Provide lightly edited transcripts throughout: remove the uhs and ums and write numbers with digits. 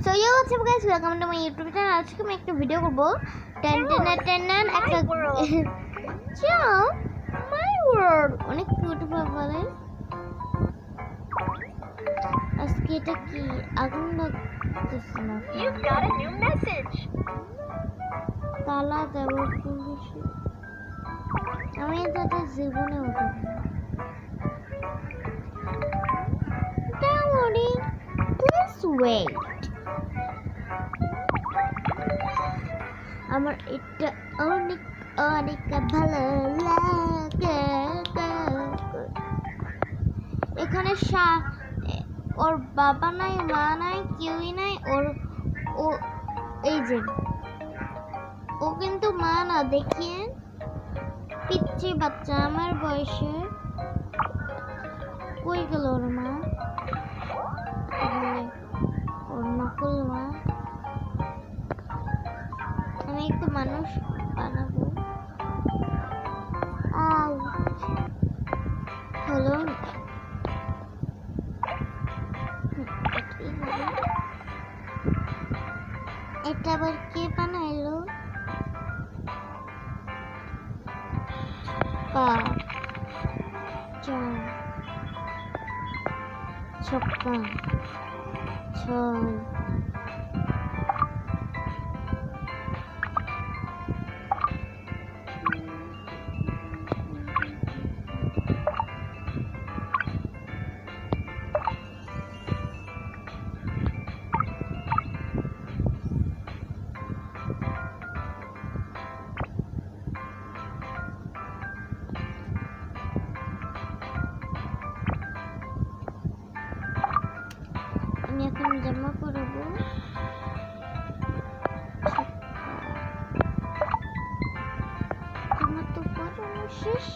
So yo, what's up guys, welcome to my YouTube channel. আজকে আমি একটা video করব টেন একটা চাও মাই ওয়ার্ল্ড অনেক কিউট ভাবে বলে। আজকে এটা কি আগুন লাগতেছে না? You've got a new message. তালা দেব পুলিশে আমি এটা জীবনে উঠব না। Don't worry, please wait. আমার এটা অনেক অনেক ভালো লাগে। এখানে ওর বাবা নাই, মা নাই, কেউই নাই। ও এই যে ও কিন্তু মা না, দেখিয়ে পিচ্ছি বাচ্চা আমার বয়সে। কই গেল ওর মা? ওর নকল মা। আমি একটু মানুষ বানাবো। হলো এটা আবার কে বানাইলো? ছক্কা ছয় আমি এখন জামা পরাবো। জামা তো পরানো শেষ।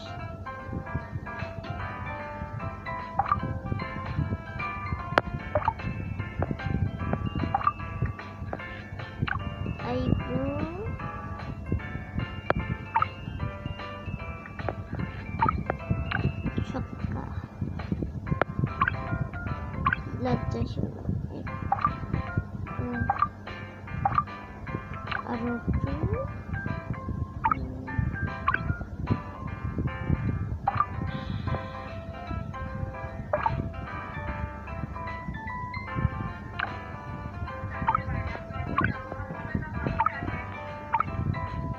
আইব্রো ছক্কা লজ্জা শুরু আর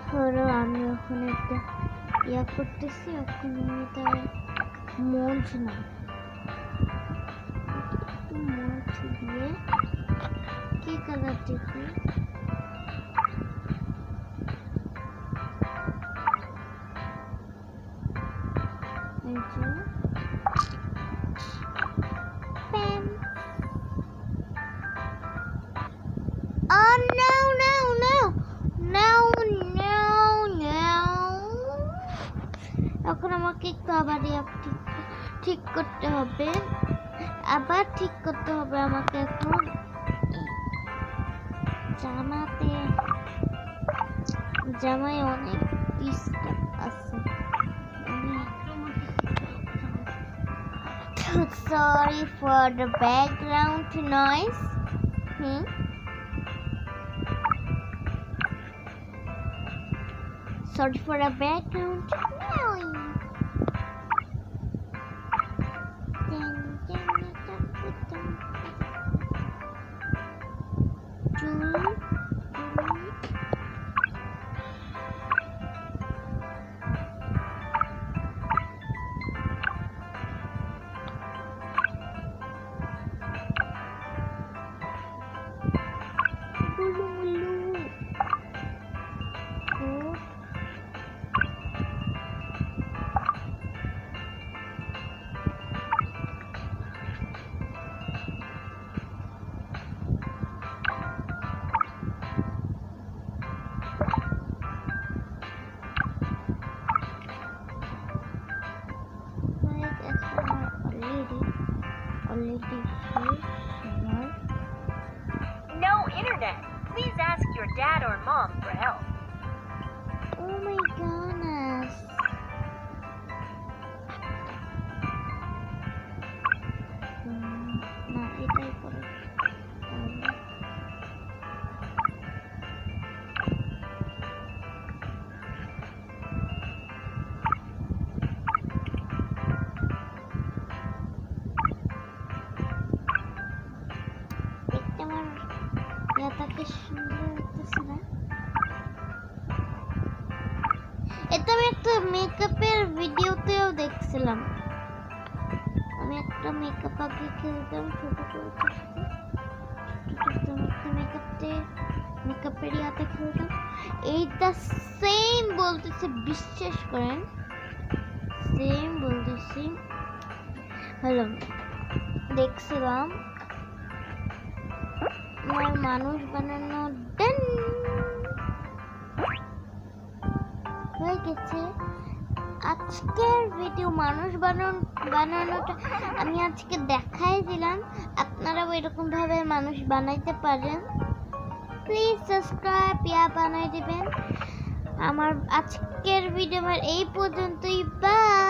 ধরো আমি ওখানে একটা ইয়া করতেছি। এখন আমি তার মজ না মজ দিয়ে কি কালার দেখি? Oh no no no no no no! এখন আমাকে একটু আবার ঠিক করতে হবে। আমাকে এখন জামায় অনেক ডিস্টার্ব আছে। Sorry for the background noise. Sorry for the background noise. No internet. Please ask your dad or mom for help. Oh my goodness. না এটাই করে আমার ইয়াটাকে সুন্দর লাগতেছে না। এটা আমি একটা মেকআপের ভিডিওতেও দেখছিলাম। আমি একটা মেকআপ আগে খেলতাম ছোট করে মেকআপের ইয়াতে খেলতাম। এইটা সেম বলতেছে, বিশ্বাস করেন সেম বলতেছি। হ্যালো, দেখছিলাম আমার মানুষ বানানো ডান হয়ে গেছে। আজকের ভিডিও মানুষ বানানোটা আমি আজকে দেখাই দিলাম। আপনারাও এরকম ভাবে মানুষ বানাইতে পারেন। প্লিজ সাবস্ক্রাইব বানাই দিবেন। আমার আজকের ভিডিও এই পর্যন্তই। বাই।